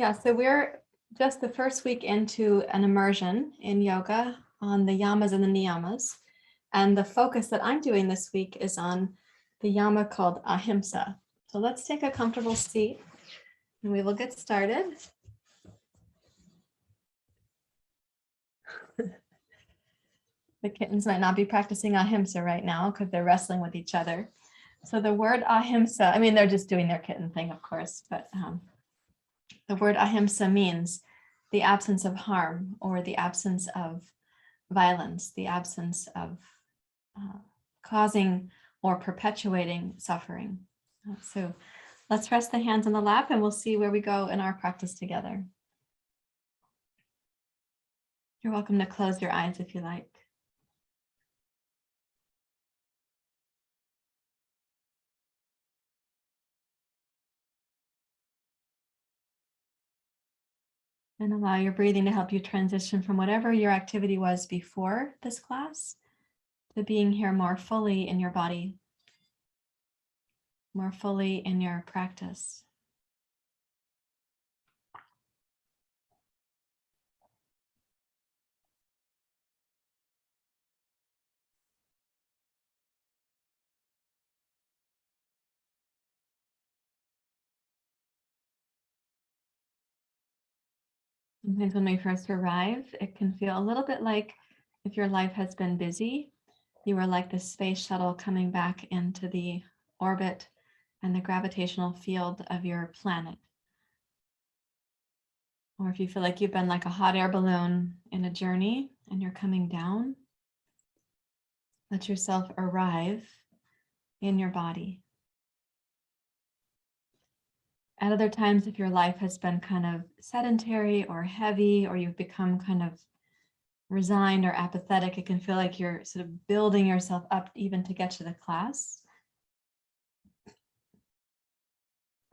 Yeah, so we're just the first week into an immersion in yoga on the yamas and the niyamas. And the focus that I'm doing this week is on the yama called Ahimsa. So let's take a comfortable seat and we will get started. The kittens might not be practicing Ahimsa right now because they're wrestling with each other. So the word Ahimsa, I mean, they're just doing their kitten thing, of course, but the word Ahimsa means the absence of harm or the absence of violence, the absence of causing or perpetuating suffering. So let's rest the hands on the lap and we'll see where we go in our practice together. You're welcome to close your eyes if you like. And allow your breathing to help you transition from whatever your activity was before this class to being here more fully in your body, more fully in your practice. Sometimes when we first arrive, it can feel a little bit like if your life has been busy, you are like the space shuttle coming back into the orbit and the gravitational field of your planet. Or if you feel like you've been like a hot air balloon in a journey and you're coming down, let yourself arrive in your body. At other times, if your life has been kind of sedentary or heavy, or you've become kind of resigned or apathetic, it can feel like you're sort of building yourself up even to get to the class.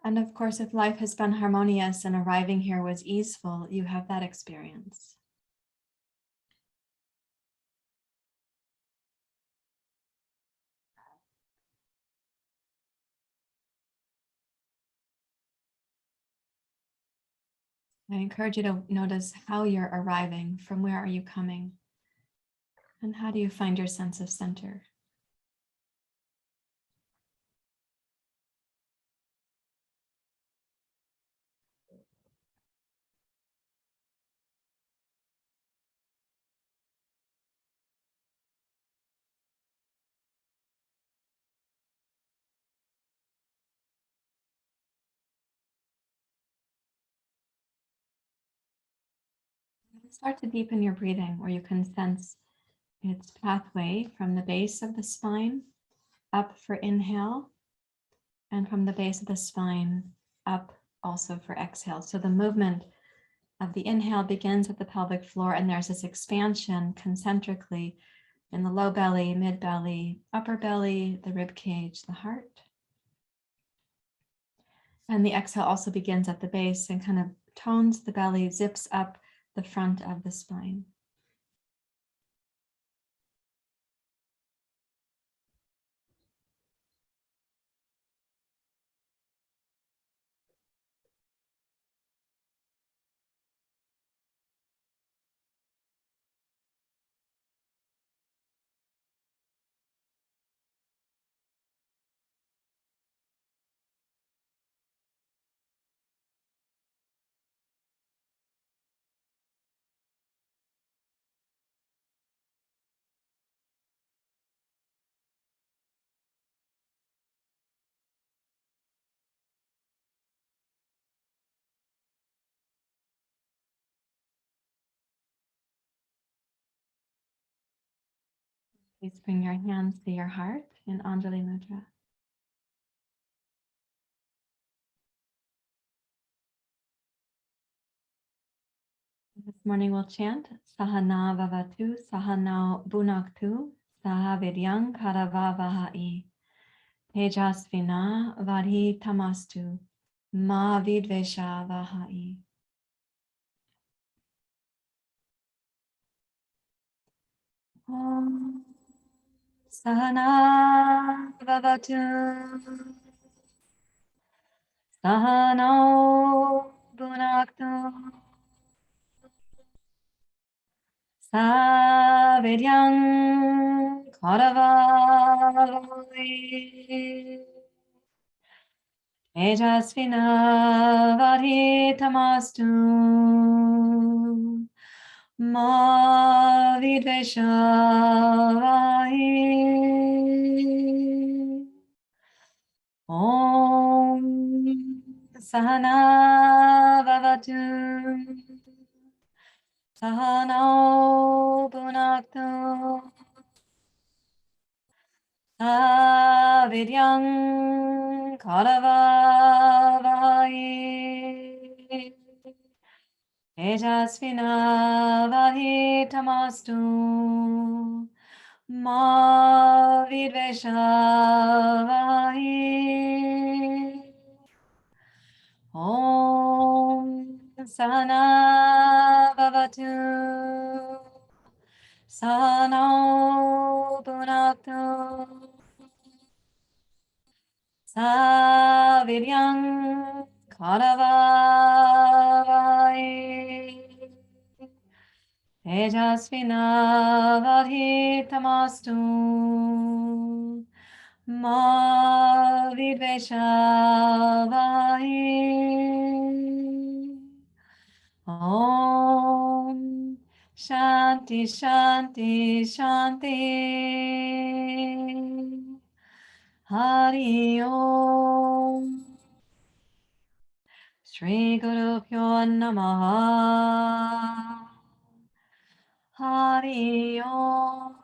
And of course, if life has been harmonious and arriving here was easeful, you have that experience. I encourage you to notice how you're arriving, from where are you coming, and how do you find your sense of center? Start to deepen your breathing, where you can sense its pathway from the base of the spine up for inhale, and from the base of the spine up also for exhale. So the movement of the inhale begins at the pelvic floor, and there's this expansion concentrically in the low belly, mid belly, upper belly, the rib cage, the heart. And the exhale also begins at the base and kind of tones the belly, zips up the front of the spine. Please bring your hands to your heart in Anjali Mudra. This morning we'll chant Sahana Vavatu, Sahana Bunaktu, Sahavidyang Karavavahai, Tejasvina Vadhi Tamastu, Ma Vidvesha Vahai. Om Sahana Vavatu, Sahano Bunaktu, Savidyam Karavai Tejasvinavadhitamastu Ma Vidveshavai Om Sahana Vavatu Sahano Bhunaktu Savidyam Karavavai Tejasvinavadhitamastu Ma Vidveshavai Om Sahana Vavatu Sahano Bhunaktu Savidyam Karavavai Tejasvinavadhitamastu Ma Vidveshavai Om Shanti Shanti Shanti Hari Om Shri Guru Pyo Namaha Hari Om.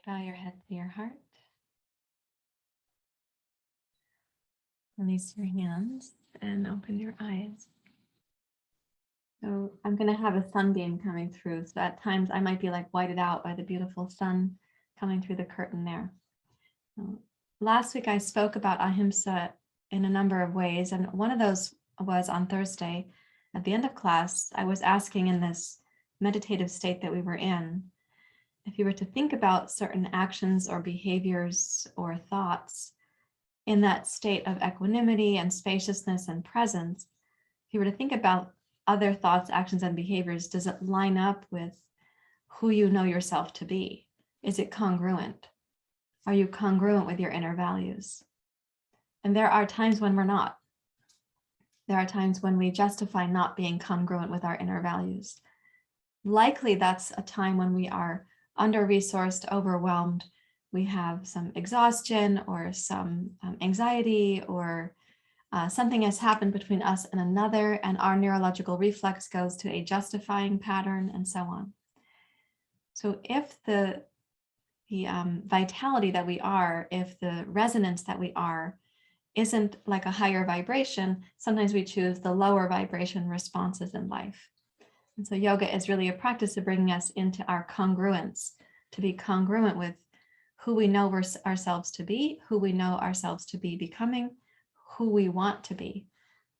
Bow your head to your heart. Release your hands and open your eyes. So I'm going to have a sunbeam coming through. So at times I might be like whited out by the beautiful sun coming through the curtain there. Last week I spoke about Ahimsa in a number of ways. And one of those was on Thursday at the end of class. I was asking in this meditative state that we were in, if you were to think about certain actions or behaviors or thoughts in that state of equanimity and spaciousness and presence, if you were to think about other thoughts, actions, and behaviors, does it line up with who you know yourself to be? Is it congruent? Are you congruent with your inner values? And there are times when we're not. There are times when we justify not being congruent with our inner values. Likely that's a time when we are under-resourced, overwhelmed. We have some exhaustion or some anxiety, or something has happened between us and another, and our neurological reflex goes to a justifying pattern, and so on. So if the vitality that we are, if the resonance that we are isn't like a higher vibration, sometimes we choose the lower vibration responses in life. And so yoga is really a practice of bringing us into our congruence, to be congruent with who we know ourselves to be, who we know ourselves to be becoming, who we want to be.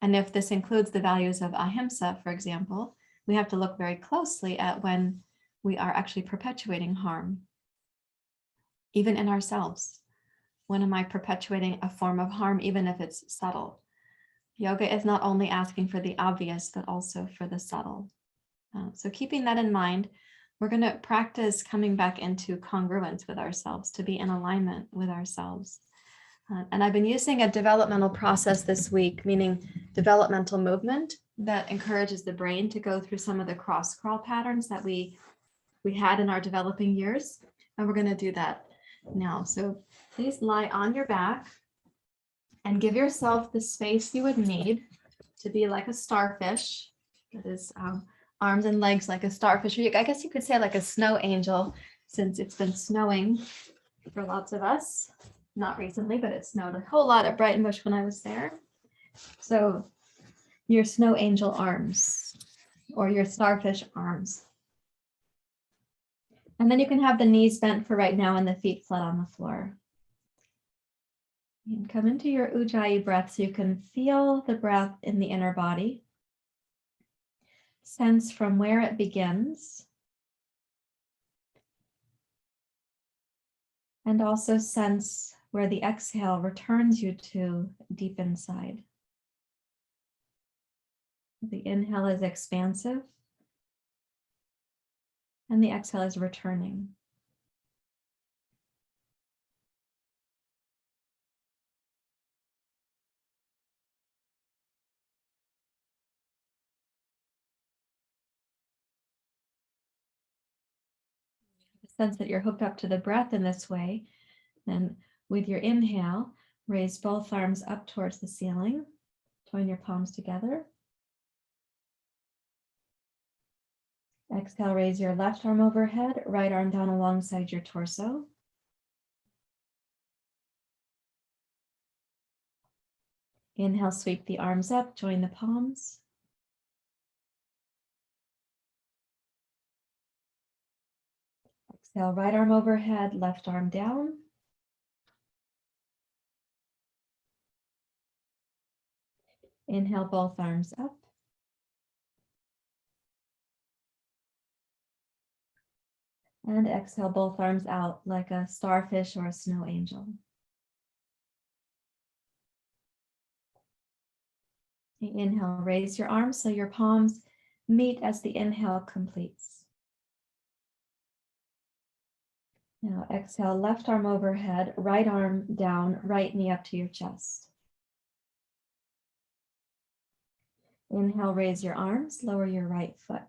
And if this includes the values of Ahimsa, for example, we have to look very closely at when we are actually perpetuating harm, even in ourselves. When am I perpetuating a form of harm, even if it's subtle? Yoga is not only asking for the obvious, but also for the subtle. So keeping that in mind, we're going to practice coming back into congruence with ourselves, to be in alignment with ourselves. And I've been using a developmental process this week, meaning developmental movement that encourages the brain to go through some of the cross-crawl patterns that we had in our developing years. And we're going to do that now. So please lie on your back and give yourself the space you would need to be like a starfish. That is arms and legs like a starfish. Or I guess you could say like a snow angel, since it's been snowing for lots of us. Not recently, but it snowed a whole lot at Brighton Bush when I was there. So your snow angel arms or your starfish arms. And then you can have the knees bent for right now and the feet flat on the floor. And come into your Ujjayi breath so you can feel the breath in the inner body. Sense from where it begins. And also sense where the exhale returns you to deep inside. The inhale is expansive. And the exhale is returning. Sense that you're hooked up to the breath in this way. Then with your inhale, raise both arms up towards the ceiling. Join your palms together. Exhale, raise your left arm overhead, right arm down alongside your torso. Inhale, sweep the arms up, join the palms. Exhale, right arm overhead, left arm down. Inhale, both arms up. And exhale, both arms out like a starfish or a snow angel. Inhale, raise your arms so your palms meet as the inhale completes. Now exhale, left arm overhead, right arm down, right knee up to your chest. Inhale, raise your arms, lower your right foot.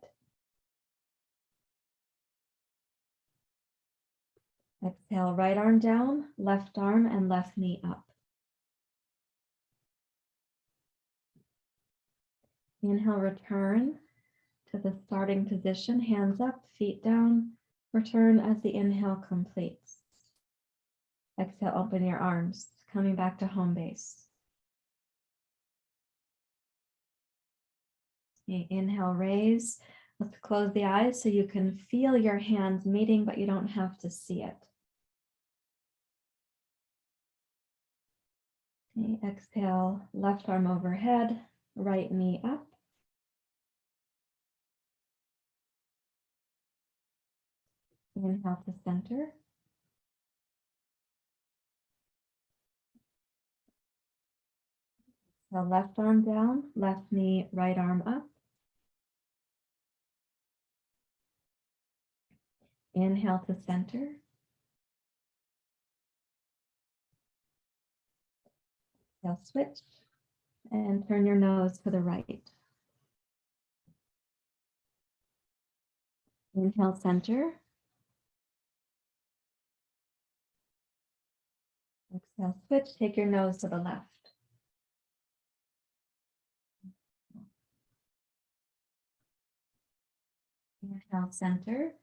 Exhale, right arm down, left arm and left knee up. Inhale, return to the starting position, hands up, feet down. Return as the inhale completes. Exhale, open your arms, coming back to home base. Inhale, raise. Let's close the eyes so you can feel your hands meeting, but you don't have to see it. Exhale, left arm overhead, right knee up. Inhale to center. So left arm down, left knee, right arm up. Inhale to center. Exhale, switch. And turn your nose to the right. Inhale, center. Exhale, switch. Take your nose to the left. Inhale, center.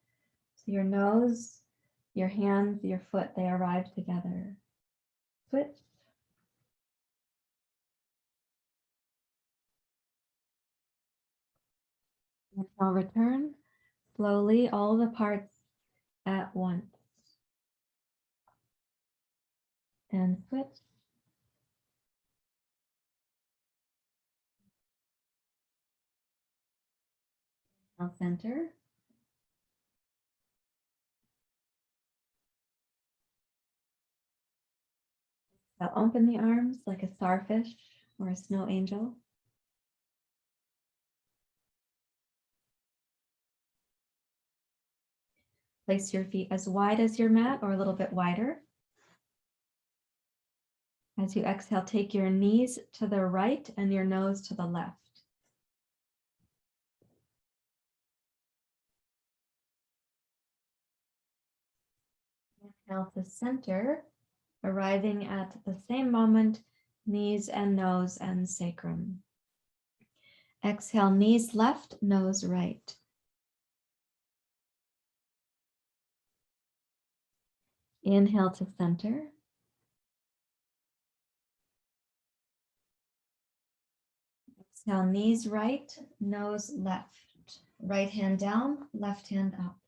So your nose, your hands, your foot, they arrive together. Switch. Inhale, return. Slowly, all the parts at once. And switch. Now center. Now open the arms like a starfish or a snow angel. Place your feet as wide as your mat or a little bit wider. As you exhale, take your knees to the right and your nose to the left. Inhale to center, arriving at the same moment, knees and nose and sacrum. Exhale, knees left, nose right. Inhale to center. Exhale, knees right, nose left. Right hand down, left hand up.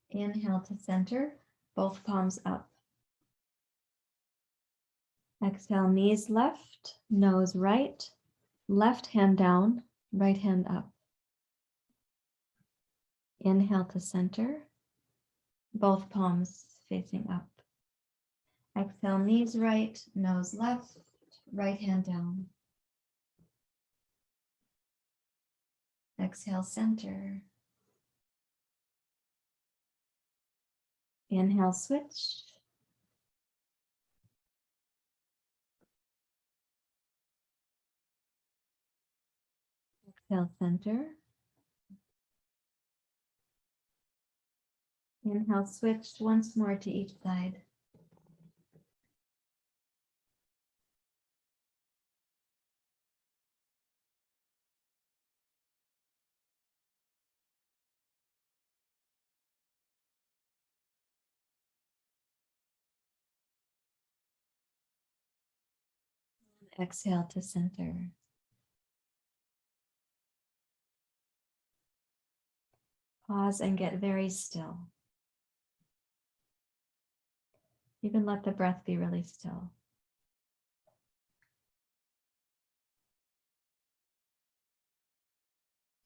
Inhale to center, both palms up. Exhale, knees left, nose right, left hand down, right hand up. Inhale to center, both palms facing up. Exhale, knees right, nose left, right hand down. Exhale, center. Inhale, switch. Exhale, center. Inhale, switch once more to each side. Exhale to center. Pause and get very still. You can let the breath be really still.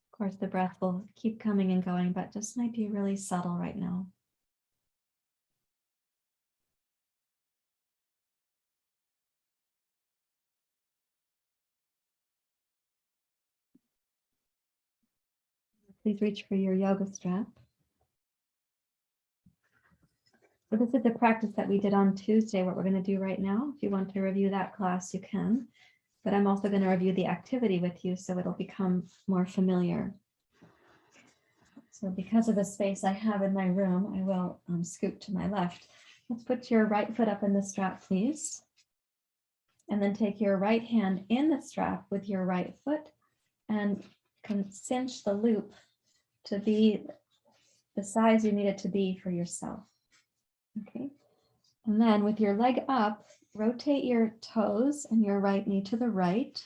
Of course, the breath will keep coming and going, but just might be really subtle right now. Please reach for your yoga strap. So this is the practice that we did on Tuesday, what we're going to do right now. If you want to review that class, you can. But I'm also going to review the activity with you so it'll become more familiar. So because of the space I have in my room, I will scoot to my left. Let's put your right foot up in the strap, please. And then take your right hand in the strap with your right foot and can cinch the loop to be the size you need it to be for yourself. Okay. And then with your leg up, rotate your toes and your right knee to the right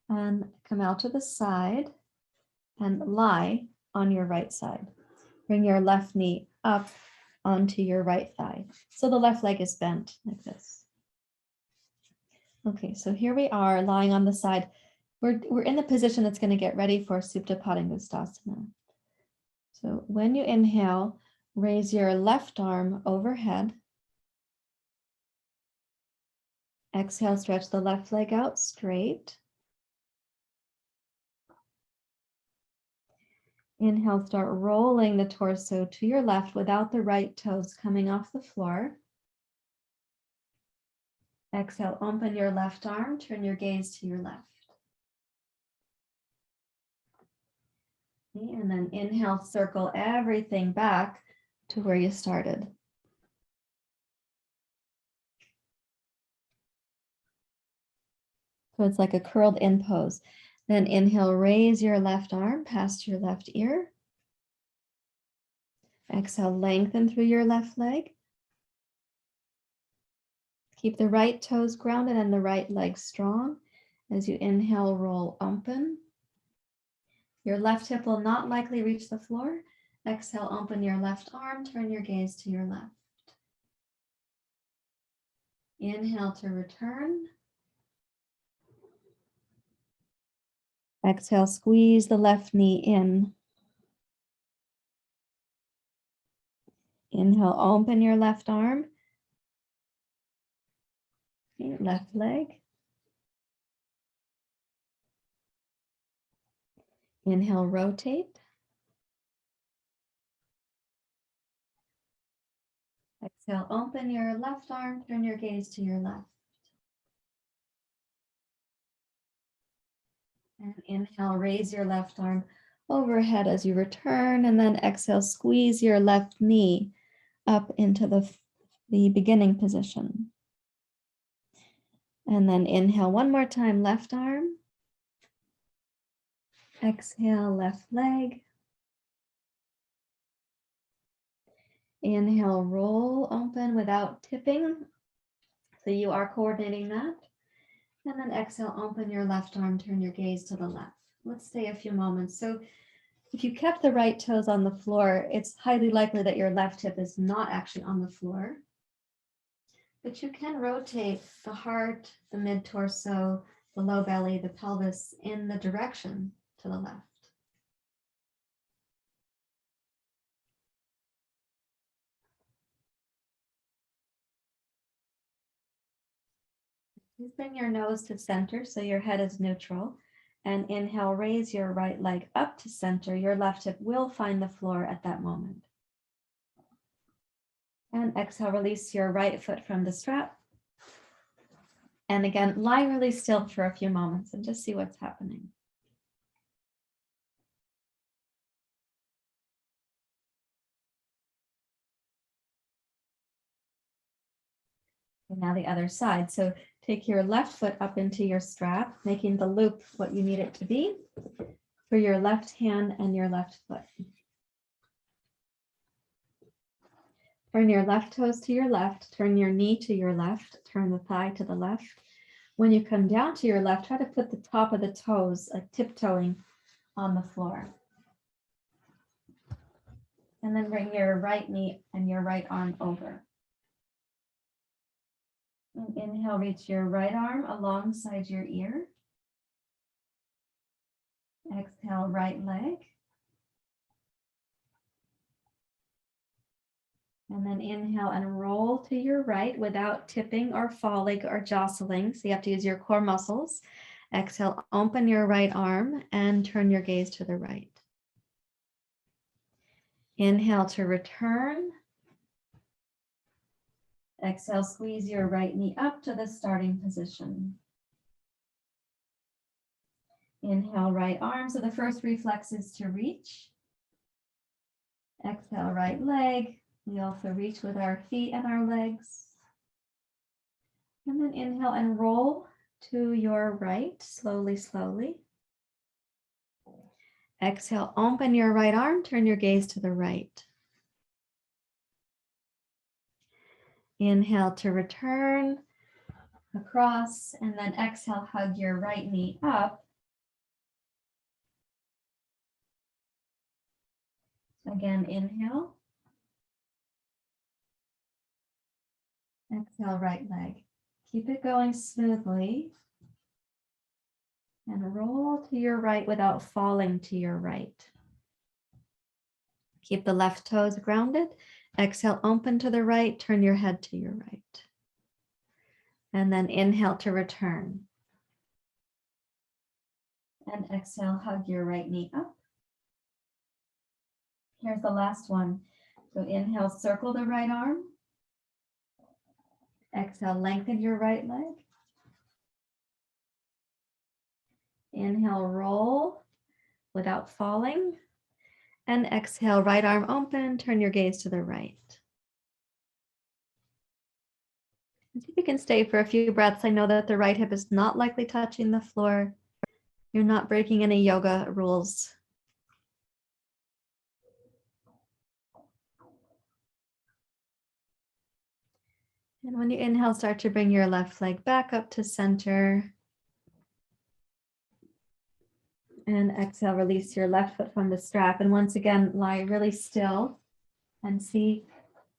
and come out to the side and lie on your right side. Bring your left knee up onto your right thigh. So the left leg is bent like this. Okay, so here we are lying on the side. We're in the position that's going to get ready for Supta Padangusthasana. So when you inhale, raise your left arm overhead. Exhale, stretch the left leg out straight. Inhale, start rolling the torso to your left without the right toes coming off the floor. Exhale, open your left arm, turn your gaze to your left. Okay, and then inhale, circle everything back to where you started. So it's like a curled in pose. Then inhale, raise your left arm past your left ear. Exhale, lengthen through your left leg. Keep the right toes grounded and the right leg strong. As you inhale, roll open. Your left hip will not likely reach the floor. Exhale, open your left arm, turn your gaze to your left. Inhale to return. Exhale, squeeze the left knee in. Inhale, open your left arm. Okay, left leg. Inhale, rotate. Exhale, open your left arm, turn your gaze to your left. And inhale, raise your left arm overhead as you return, and then exhale, squeeze your left knee up into the beginning position. And then inhale one more time, left arm. Exhale, left leg. Inhale, roll open without tipping. So you are coordinating that. And then exhale, open your left arm, turn your gaze to the left. Let's stay a few moments. So if you kept the right toes on the floor, it's highly likely that your left hip is not actually on the floor. But you can rotate the heart, the mid-torso, the low belly, the pelvis in the direction to the left. Please bring your nose to center so your head is neutral. And inhale, raise your right leg up to center. Your left hip will find the floor at that moment. And exhale, release your right foot from the strap. And again, lie really still for a few moments and just see what's happening. And now the other side. So take your left foot up into your strap, making the loop what you need it to be for your left hand and your left foot. Turn your left toes to your left, turn your knee to your left, turn the thigh to the left. When you come down to your left, try to put the top of the toes, like tiptoeing on the floor. And then bring your right knee and your right arm over. And inhale, reach your right arm alongside your ear. Exhale, right leg. And then inhale and roll to your right without tipping or falling or jostling. So you have to use your core muscles. Exhale, open your right arm and turn your gaze to the right. Inhale to return. Exhale, squeeze your right knee up to the starting position. Inhale, right arm. So the first reflex is to reach. Exhale, right leg. We also reach with our feet and our legs. And then inhale and roll to your right, slowly, slowly. Exhale, open your right arm, turn your gaze to the right. Inhale to return across, and then exhale, hug your right knee up. Again, inhale. Exhale, right leg. Keep it going smoothly. And roll to your right without falling to your right. Keep the left toes grounded. Exhale, open to the right, turn your head to your right. And then inhale to return. And exhale, hug your right knee up. Here's the last one. So inhale, circle the right arm. Exhale, lengthen your right leg. Inhale, roll without falling. And exhale, right arm open, turn your gaze to the right. See if you can stay for a few breaths. I know that the right hip is not likely touching the floor. You're not breaking any yoga rules. And when you inhale, start to bring your left leg back up to center. And exhale, release your left foot from the strap. And once again, lie really still and see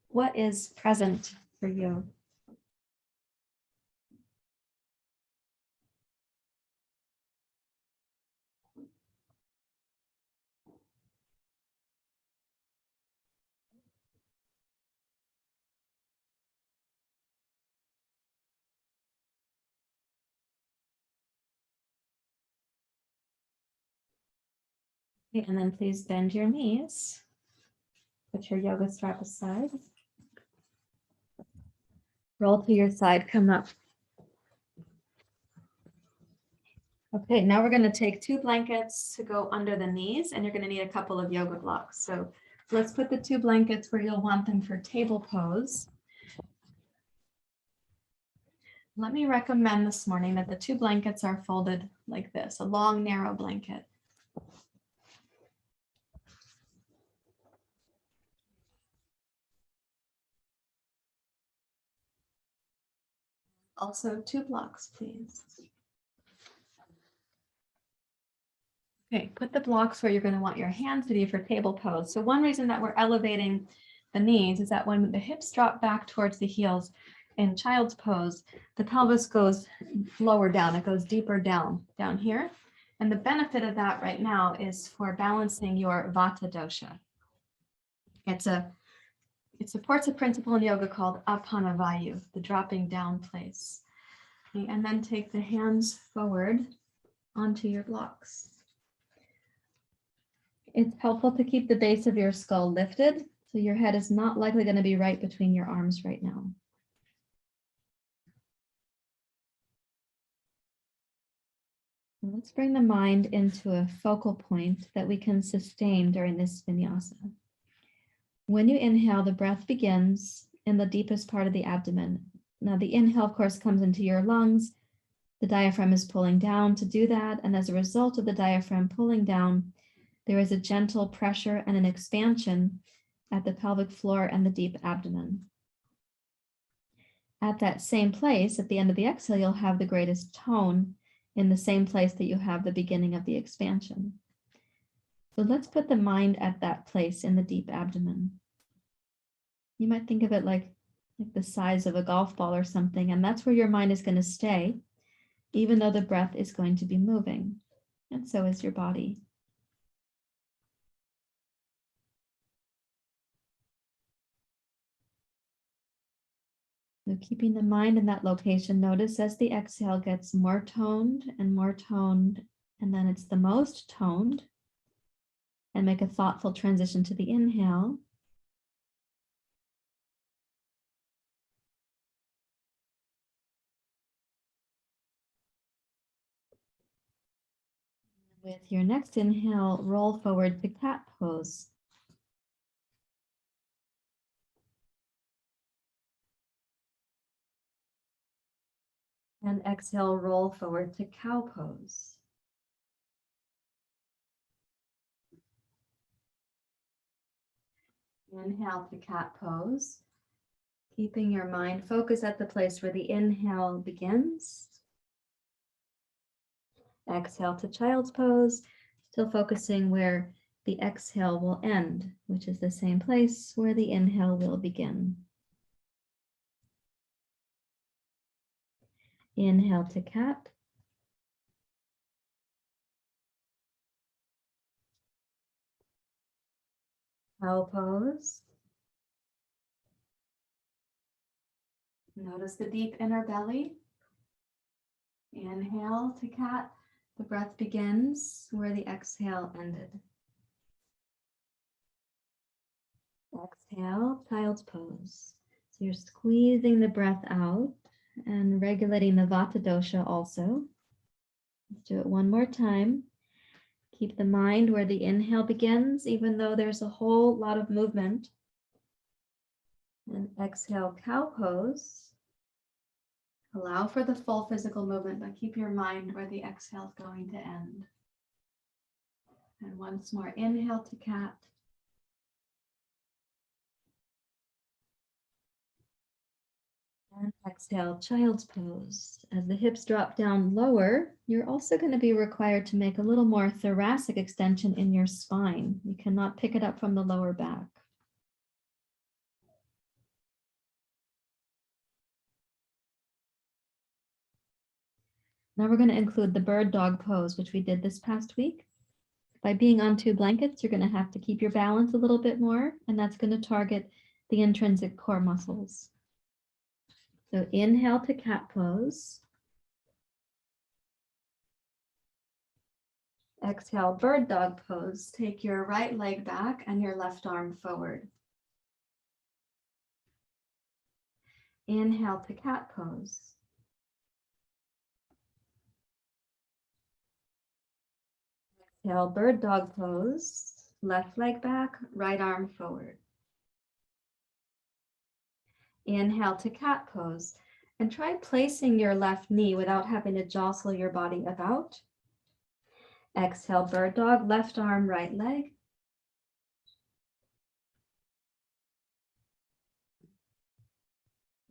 what is present for you. Okay, and then please bend your knees. Put your yoga strap aside. Roll to your side, come up. Okay, now we're going to take 2 blankets to go under the knees, and you're going to need a couple of yoga blocks. So let's put the 2 blankets where you'll want them for table pose. Let me recommend this morning that the 2 blankets are folded like this, a long, narrow blanket. Also 2 blocks, please. Okay, put the blocks where you're going to want your hands to be for table pose. So one reason that we're elevating the knees is that when the hips drop back towards the heels, in child's pose, the pelvis goes lower down. It goes deeper down here. And the benefit of that right now is for balancing your Vata dosha. It supports a principle in yoga called Apanavayu, the dropping down place. Okay, and then take the hands forward onto your blocks. It's helpful to keep the base of your skull lifted, so your head is not likely going to be right between your arms right now. Let's bring the mind into a focal point that we can sustain during this vinyasa. When you inhale, the breath begins in the deepest part of the abdomen. Now, the inhale, of course, comes into your lungs. The diaphragm is pulling down to do that, and as a result of the diaphragm pulling down, there is a gentle pressure and an expansion at the pelvic floor and the deep abdomen. At that same place, at the end of the exhale, you'll have the greatest tone in the same place that you have the beginning of the expansion. So let's put the mind at that place in the deep abdomen. You might think of it like the size of a golf ball or something, and that's where your mind is going to stay, even though the breath is going to be moving, and so is your body. So keeping the mind in that location, notice as the exhale gets more toned, and then it's the most toned, and make a thoughtful transition to the inhale. With your next inhale, roll forward to cat pose. And exhale, roll forward to cow pose. Inhale to cat pose, keeping your mind focused at the place where the inhale begins. Exhale to child's pose, still focusing where the exhale will end, which is the same place where the inhale will begin. Inhale to cat. Cow pose. Notice the deep inner belly. Inhale to cat. The breath begins where the exhale ended. Exhale, child's pose. So you're squeezing the breath out and regulating the Vata dosha also. Let's do it one more time. Keep the mind where the inhale begins, even though there's a whole lot of movement. And exhale, cow pose. Allow for the full physical movement, but keep your mind where the exhale is going to end. And once more, inhale to cat. And exhale, child's pose. As the hips drop down lower, you're also going to be required to make a little more thoracic extension in your spine. You cannot pick it up from the lower back. Now we're going to include the bird dog pose, which we did this past week. By being on two blankets, you're going to have to keep your balance a little bit more, and that's going to target the intrinsic core muscles. So inhale to cat pose. Exhale, bird dog pose. Take your right leg back and your left arm forward. Inhale to cat pose. Exhale, bird dog pose. Left leg back, right arm forward. Inhale to cat pose. And try placing your left knee without having to jostle your body about. Exhale, bird dog, left arm, right leg.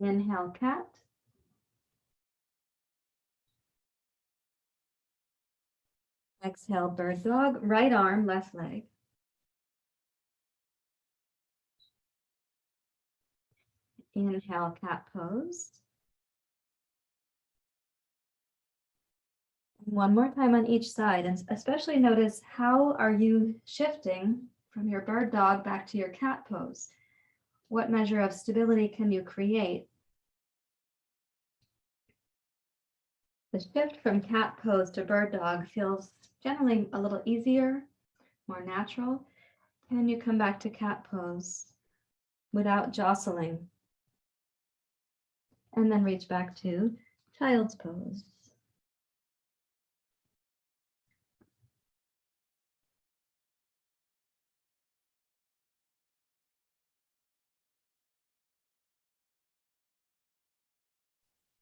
Inhale, cat. Exhale, bird dog, right arm, left leg. Inhale, cat pose. One more time on each side, and especially notice how are you shifting from your bird dog back to your cat pose. What measure of stability can you create? The shift from cat pose to bird dog feels generally a little easier, more natural. Can you come back to cat pose without jostling? And then reach back to child's pose.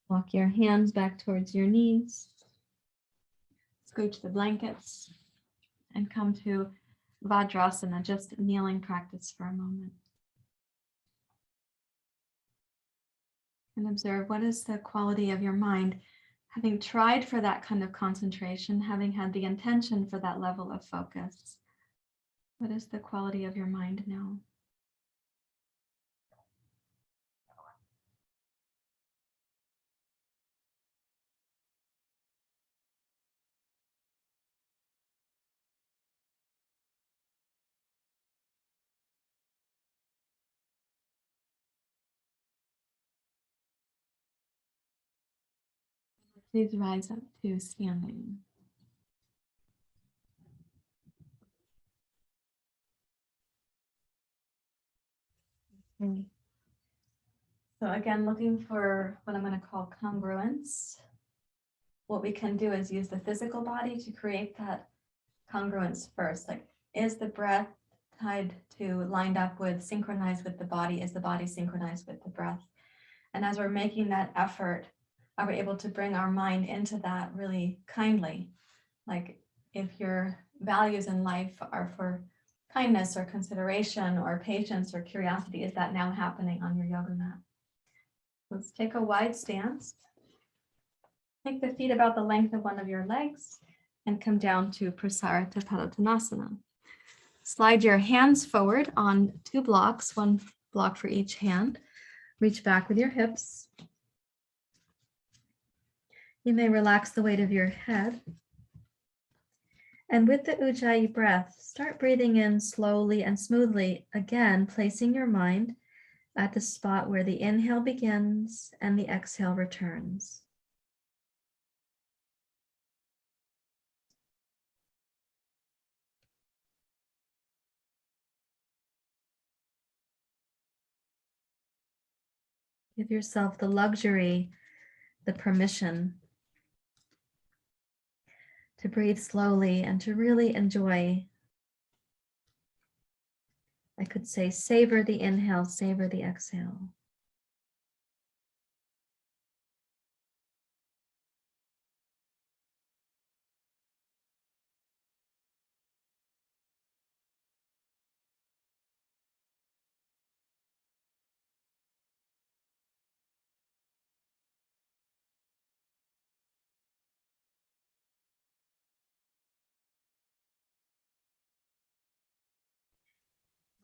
Walk your hands back towards your knees. Scooch the blankets and come to Vajrasana, just kneeling practice for a moment. And observe what is the quality of your mind, having tried for that kind of concentration, having had the intention for that level of focus. What is the quality of your mind now? Please rise up to standing. Okay. So again, looking for what I'm going to call congruence. What we can do is use the physical body to create that congruence first. Like, is the breath lined up with, synchronized with the body? Is the body synchronized with the breath? And as we're making that effort, are we able to bring our mind into that really kindly? Like, if your values in life are for kindness or consideration or patience or curiosity, is that now happening on your yoga mat? Let's take a wide stance. Take the feet about the length of one of your legs and come down to Prasara to Paratanasana. Slide your hands forward on 2 blocks, 1 block for each hand. Reach back with your hips. You may relax the weight of your head. And with the Ujjayi breath, start breathing in slowly and smoothly, again, placing your mind at the spot where the inhale begins and the exhale returns. Give yourself the luxury, the permission to breathe slowly and to really enjoy. I could say savor the inhale, savor the exhale.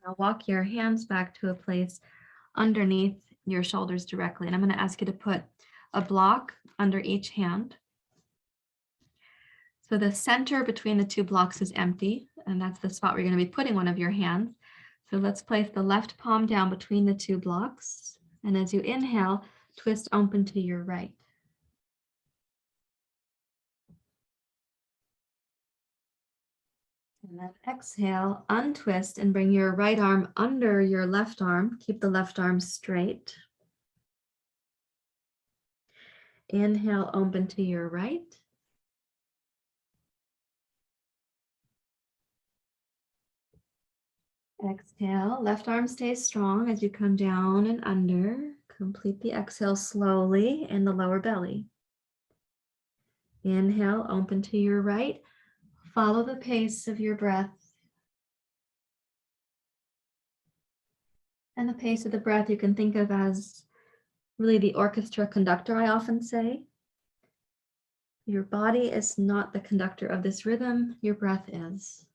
Now walk your hands back to a place underneath your shoulders directly. And I'm going to ask you to put a block under each hand. So the center between the 2 blocks is empty, and that's the spot where you're going to be putting one of your hands. So let's place the left palm down between the 2 blocks. And as you inhale, twist open to your right. And then exhale, untwist and bring your right arm under your left arm. Keep the left arm straight. Inhale, open to your right. Exhale, left arm stays strong as you come down and under. Complete the exhale slowly in the lower belly. Inhale, open to your right. Follow the pace of your breath. And the pace of the breath you can think of as really the orchestra conductor, I often say. Your body is not the conductor of this rhythm, your breath is.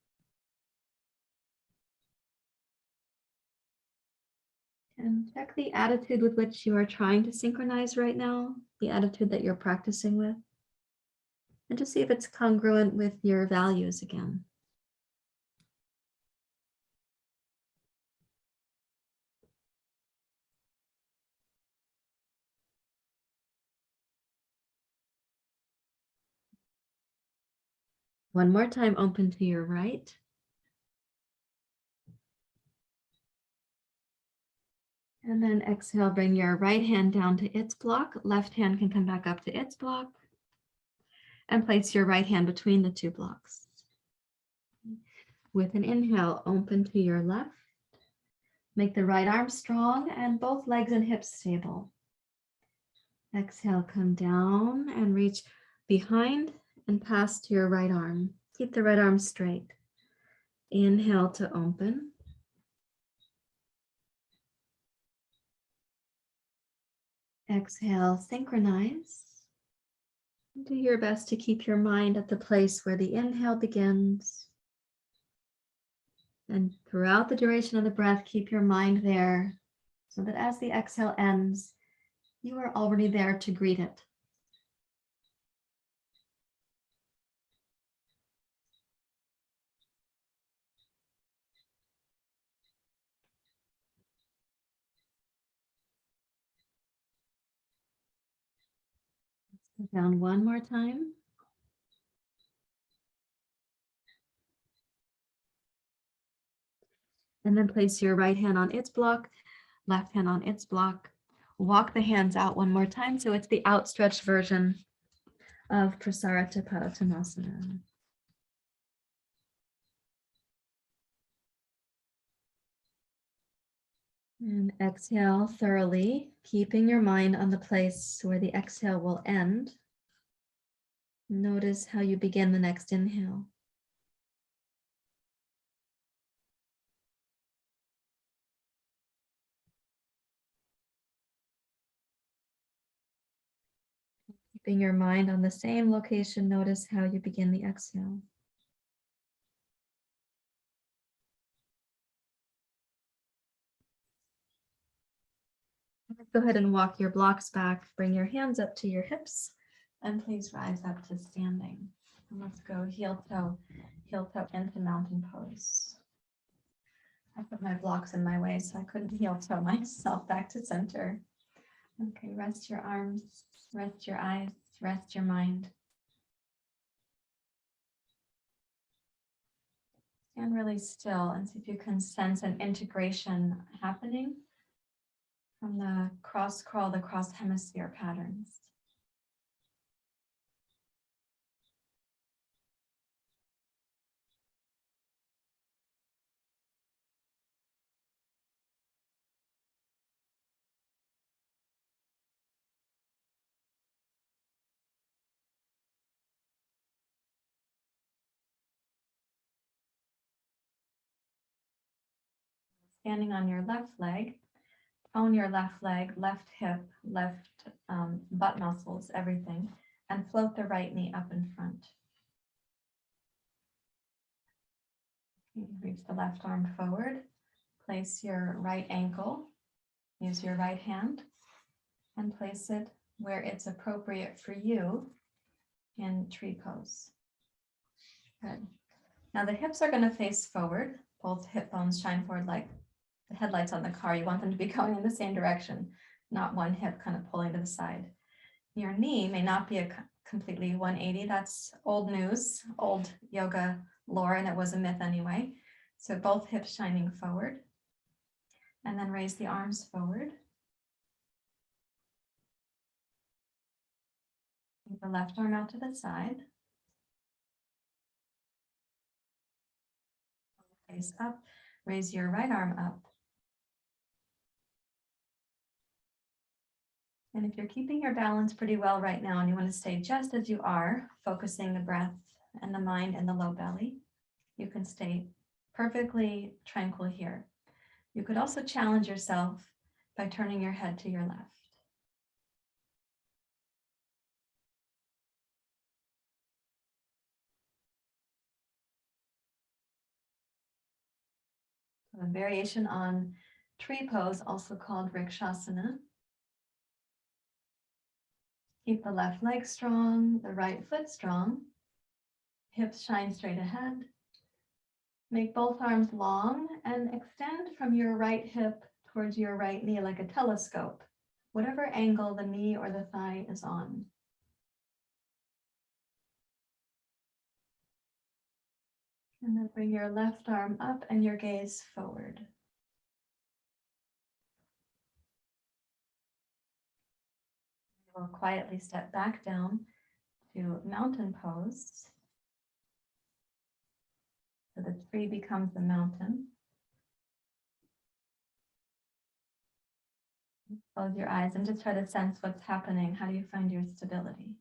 And check the attitude with which you are trying to synchronize right now, the attitude that you're practicing with, and just see if it's congruent with your values again. One more time, open to your right. And then exhale, bring your right hand down to its block. Left hand can come back up to its block. And place your right hand between the two blocks. With an inhale, open to your left. Make the right arm strong and both legs and hips stable. Exhale, come down and reach behind and past your right arm. Keep the right arm straight. Inhale to open. Exhale, synchronize. Do your best to keep your mind at the place where the inhale begins. And throughout the duration of the breath, keep your mind there so that as the exhale ends, you are already there to greet it. Down one more time. And then place your right hand on its block, left hand on its block. Walk the hands out one more time so it's the outstretched version of Prasara to Paratanasana. And exhale thoroughly, keeping your mind on the place where the exhale will end. Notice how you begin the next inhale. Keeping your mind on the same location, notice how you begin the exhale. Go ahead and walk your blocks back. Bring your hands up to your hips and please rise up to standing. And let's go heel toe into mountain pose. I put my blocks in my way, so I couldn't heel toe myself back to center. Okay, rest your arms, rest your eyes, rest your mind. Stand really still and see if you can sense an integration happening from the cross crawl, the cross hemisphere patterns. Standing on your left leg, tone your left leg, left hip, left butt muscles, everything, and float the right knee up in front. Reach the left arm forward, place your right ankle, use your right hand, and place it where it's appropriate for you in tree pose. Good. Now the hips are going to face forward. Both hip bones shine forward like the headlights on the car. You want them to be going in the same direction, not one hip kind of pulling to the side. Your knee may not be a completely 180. That's old news, old yoga lore, and it was a myth anyway. So both hips shining forward. And then raise the arms forward. Keep the left arm out to the side. Face up. Raise your right arm up. And if you're keeping your balance pretty well right now and you want to stay just as you are, focusing the breath and the mind and the low belly, you can stay perfectly tranquil here. You could also challenge yourself by turning your head to your left. A variation on tree pose, also called Vrksasana. Keep the left leg strong, the right foot strong. Hips shine straight ahead. Make both arms long and extend from your right hip towards your right knee like a telescope, whatever angle the knee or the thigh is on. And then bring your left arm up and your gaze forward. We'll quietly step back down to mountain pose. So the tree becomes the mountain. Close your eyes and just try to sense what's happening. How do you find your stability?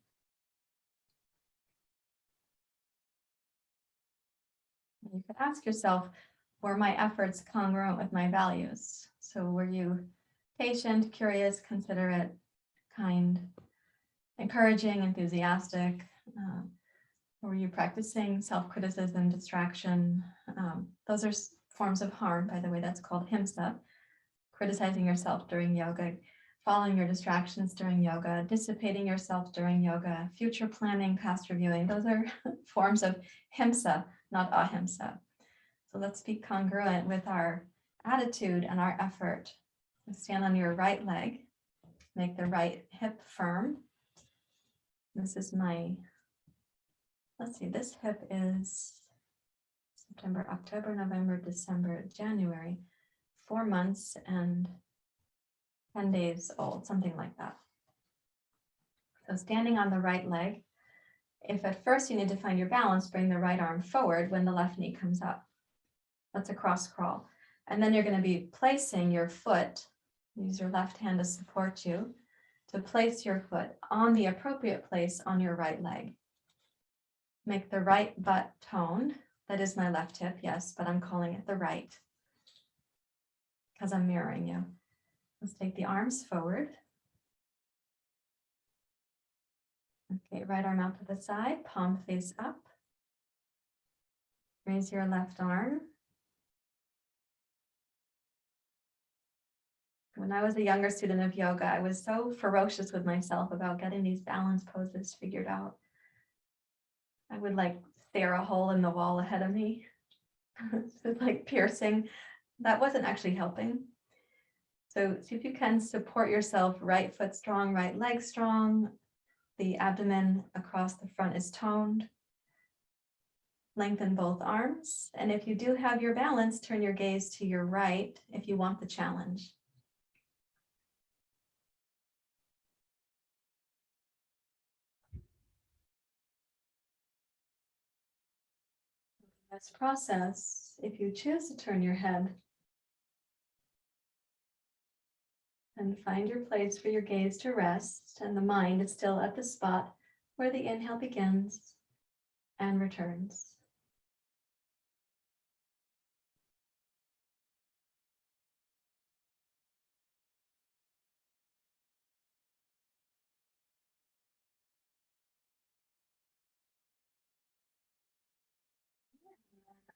You could ask yourself, were my efforts congruent with my values? So were you patient, curious, considerate, kind, encouraging, enthusiastic? Were you practicing self-criticism, distraction? Those are forms of harm, by the way. That's called Ahimsa. Criticizing yourself during yoga, following your distractions during yoga, dissipating yourself during yoga, future planning, past reviewing. Those are forms of Ahimsa, not Ahimsa. So let's be congruent with our attitude and our effort. Stand on your right leg, make the right hip firm. This is my, let's see, this hip is September, October, November, December, January. 4 months and 10 days old, something like that. So standing on the right leg, if at first you need to find your balance, bring the right arm forward when the left knee comes up. That's a cross crawl. And then you're going to be placing your foot, use your left hand to support you, to place your foot on the appropriate place on your right leg. Make the right butt toned. That is my left hip, yes, but I'm calling it the right, because I'm mirroring you. Let's take the arms forward. Okay, right arm out to the side, palm face up. Raise your left arm. When I was a younger student of yoga, I was so ferocious with myself about getting these balance poses figured out. I would like stare a hole in the wall ahead of me. It's like piercing. That wasn't actually helping. So see if you can support yourself, right foot strong, right leg strong. The abdomen across the front is toned. Lengthen both arms. And if you do have your balance, turn your gaze to your right if you want the challenge. In this process, if you choose to turn your head and find your place for your gaze to rest, and the mind is still at the spot where the inhale begins and returns.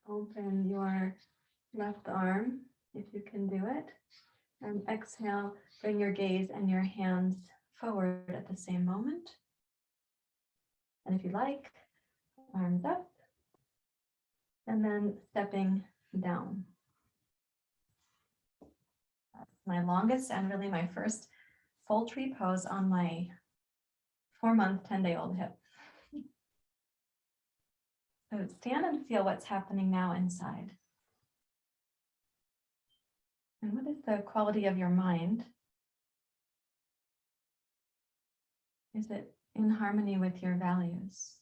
Open your left arm if you can do it. And exhale, bring your gaze and your hands forward at the same moment. And if you like, arms up, and then stepping down. That's my longest and really my first full tree pose on my 4-month, 10-day-old hip. So stand and feel what's happening now inside. And what is the quality of your mind? Is it in harmony with your values?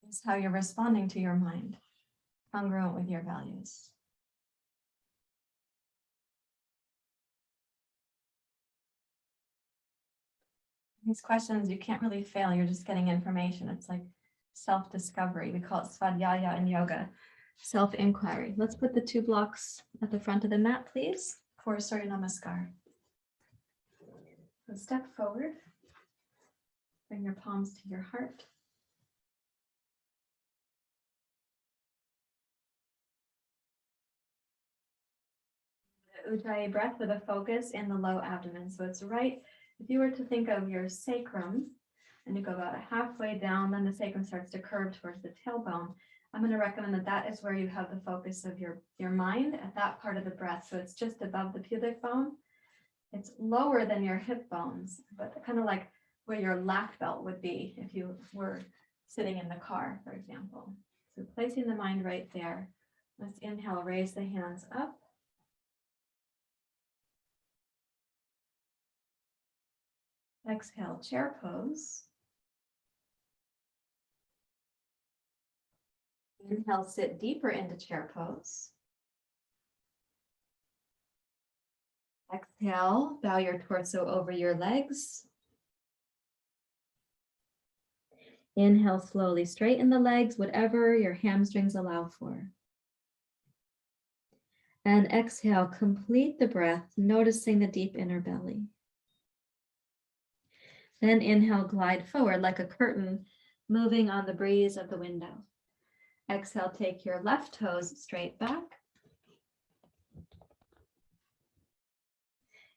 Is how you're responding to your mind congruent with your values? These questions, you can't really fail. You're just getting information. It's like self-discovery. We call it svadhyaya in yoga, self-inquiry. Let's put the 2 blocks at the front of the mat, please, for Surya Namaskar. So step forward. Bring your palms to your heart. Ujjayi breath with a focus in the low abdomen. So it's right, if you were to think of your sacrum, and you go about halfway down, then the sacrum starts to curve towards the tailbone. I'm going to recommend that that is where you have the focus of your mind at that part of the breath. So it's just above the pubic bone. It's lower than your hip bones, but kind of like where your lap belt would be if you were sitting in the car, for example. So placing the mind right there. Let's inhale, raise the hands up. Exhale, chair pose. Inhale, sit deeper into chair pose. Exhale, bow your torso over your legs. Inhale, slowly straighten the legs, whatever your hamstrings allow for. And exhale, complete the breath, noticing the deep inner belly. Then inhale, glide forward like a curtain, moving on the breeze of the window. Exhale, take your left toes straight back.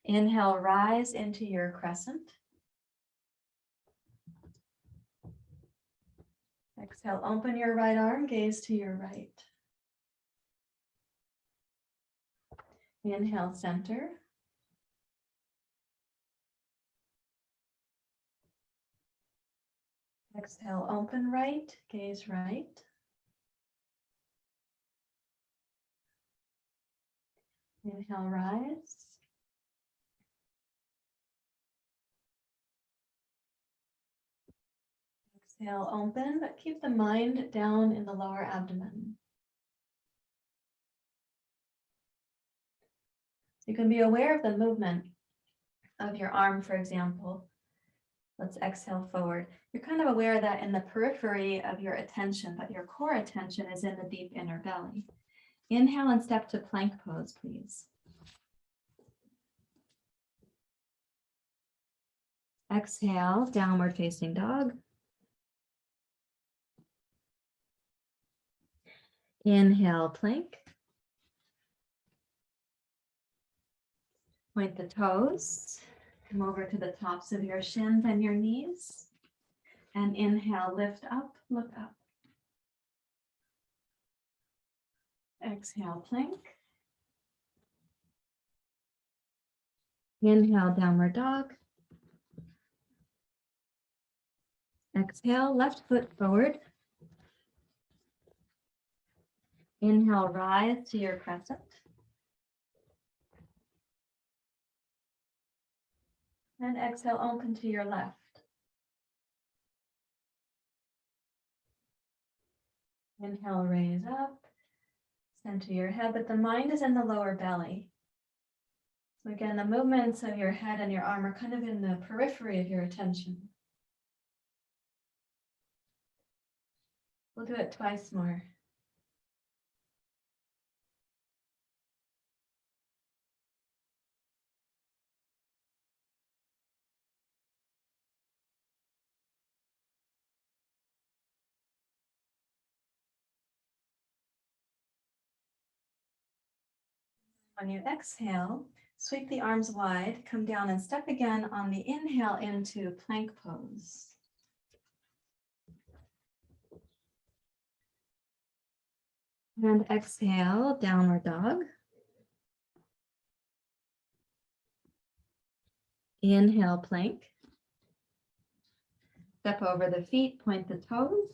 Inhale, rise into your crescent. Exhale, open your right arm, gaze to your right. Inhale, center. Exhale, open right, gaze right. Inhale, rise. Exhale, open, but keep the mind down in the lower abdomen. You can be aware of the movement of your arm, for example. Let's exhale forward. You're kind of aware that in the periphery of your attention, but your core attention is in the deep inner belly. Inhale and step to plank pose, please. Exhale, downward facing dog. Inhale, plank. Point the toes. Come over to the tops of your shins and your knees. And inhale, lift up, look up. Exhale, plank. Inhale, downward dog. Exhale, left foot forward. Inhale, rise to your crescent. And exhale, open to your left. Inhale, raise up, center your head, but the mind is in the lower belly. So again, the movements of your head and your arm are kind of in the periphery of your attention. We'll do it twice more. When you exhale, sweep the arms wide, come down and step again on the inhale into plank pose. And exhale, downward dog. Inhale, plank. Step over the feet, point the toes.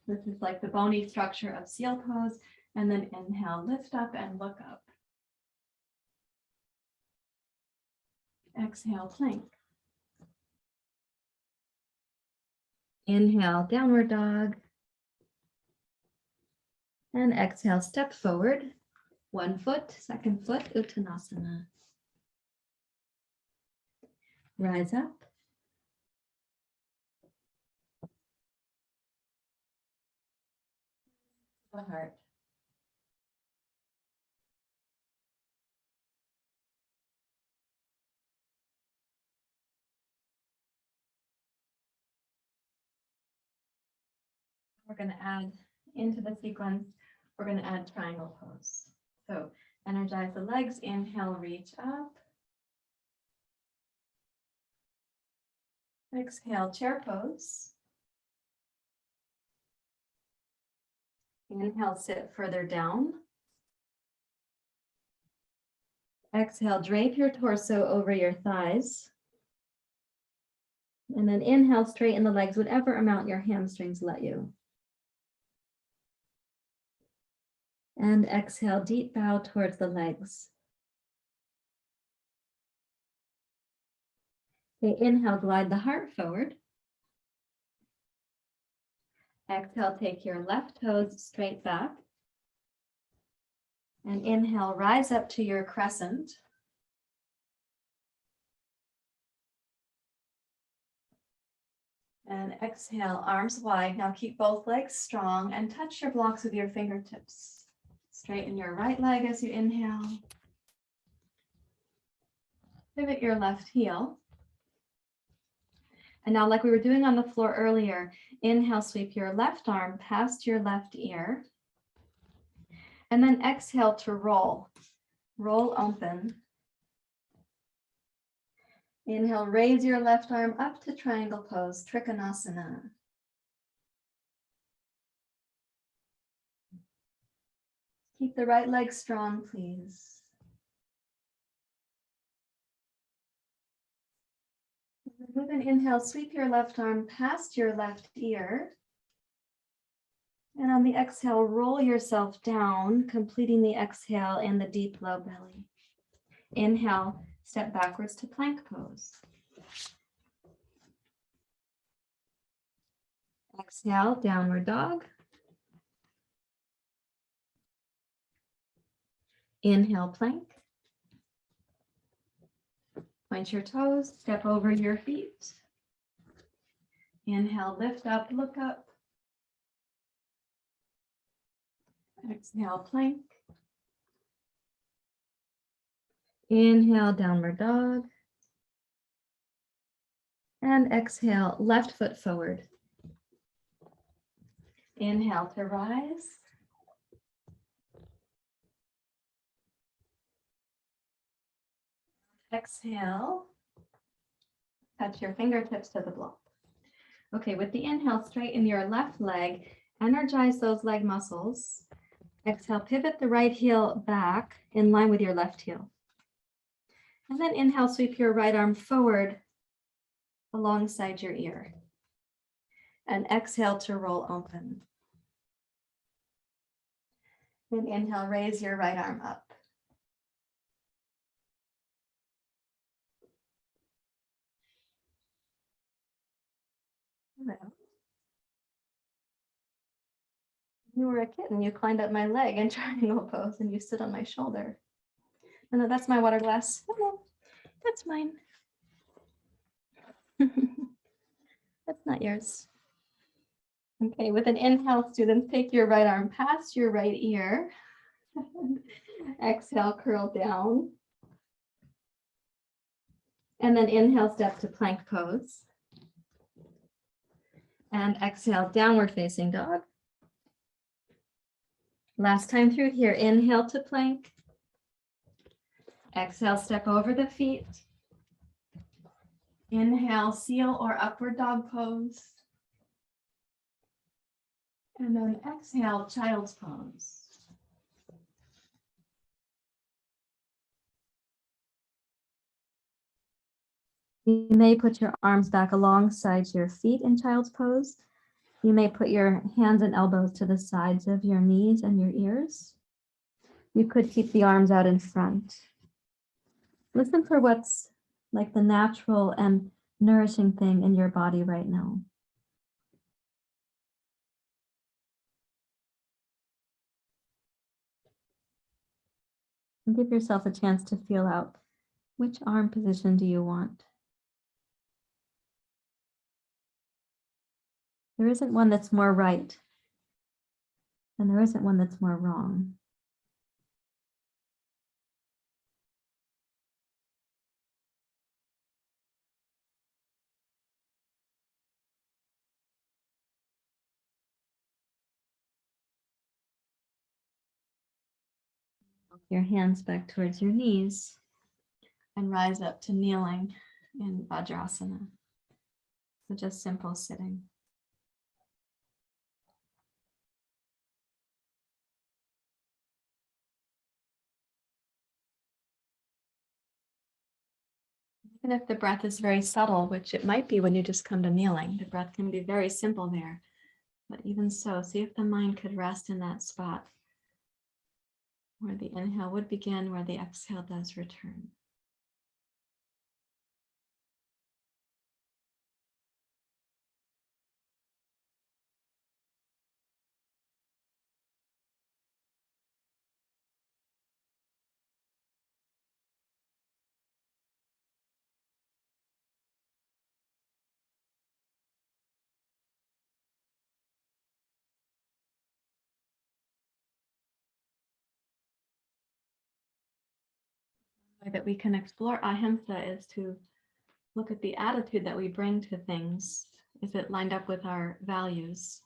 This is like the bony structure of seal pose. And then inhale, lift up and look up. Exhale, plank. Inhale, downward dog. And exhale, step forward. 1 foot, second foot, Uttanasana. Rise up. The heart. We're going to add into the sequence, we're going to add triangle pose. So Energize the legs. Inhale, reach up. Exhale, chair pose. Inhale, sit further down. Exhale, drape your torso over your thighs. And then inhale, straighten the legs, whatever amount your hamstrings let you. And exhale, deep bow towards the legs. Okay, inhale, glide the heart forward. Exhale, take your left toes straight back. And inhale, rise up to your crescent. And exhale, arms wide. Now keep both legs strong and touch your blocks with your fingertips. Straighten your right leg as you inhale. Pivot your left heel. And now, like we were doing on the floor earlier, inhale, sweep your left arm past your left ear. And then exhale to roll. Roll open. Inhale, raise your left arm up to triangle pose, Vrksasana. Keep the right leg strong, please. With an inhale, sweep your left arm past your left ear. And on the exhale, roll yourself down, completing the exhale in the deep low belly. Inhale, step backwards to plank pose. Exhale, downward dog. Inhale, plank. Point your toes, step over your feet. Inhale, lift up, look up. Exhale, plank. Inhale, downward dog. And exhale, left foot forward. Inhale to rise. Exhale, touch your fingertips to the block. Okay, with the inhale, straighten your left leg, energize those leg muscles. Exhale, pivot the right heel back in line with your left heel. And then inhale, sweep your right arm forward alongside your ear. And exhale to roll open. And inhale, raise your right arm up. Hello. You were a kitten, you climbed up my leg in triangle pose and you stood on my shoulder. No, that's my water glass. Hello, that's mine. That's not yours. Okay, with an inhale, students, take your right arm past your right ear. Exhale, curl down. And then inhale, step to plank pose. And exhale, downward facing dog. Last time through here, inhale to plank. Exhale, step over the feet. Inhale, seal or upward dog pose. And then exhale, child's pose. You may put your arms back alongside your feet in child's pose. You may put your hands and elbows to the sides of your knees and your ears. You could keep the arms out in front. Listen for what's like the natural and nourishing thing in your body right now. And give yourself a chance to feel out which arm position do you want. There isn't one that's more right, and there isn't one that's more wrong. Your hands back towards your knees and rise up to kneeling in Vajrasana. So just simple sitting. Even if the breath is very subtle, which it might be when you just come to kneeling, the breath can be very simple there. But even so, see if the mind could rest in that spot where the inhale would begin, where the exhale does return. The way that we can explore Ahimsa is to look at the attitude that we bring to things. Is it lined up with our values?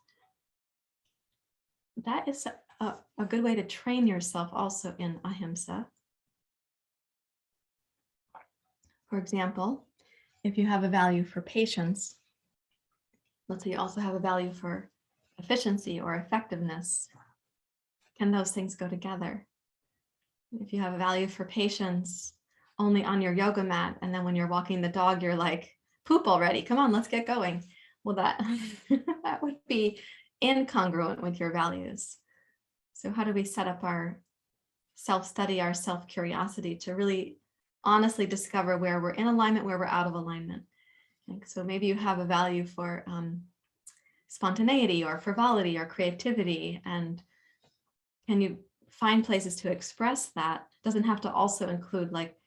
That is a good way to train yourself also in Ahimsa. For example, if you have a value for patience, let's say you also have a value for efficiency or effectiveness, can those things go together? If you have a value for patience only on your yoga mat, and then when you're walking the dog, you're like, poop already, come on, let's get going. Well, that would be incongruent with your values. So how do we set up our self-study, our self-curiosity to really honestly discover where we're in alignment, where we're out of alignment? And so maybe you have a value for spontaneity or frivolity or creativity, and can you find places to express that? Doesn't have to also include like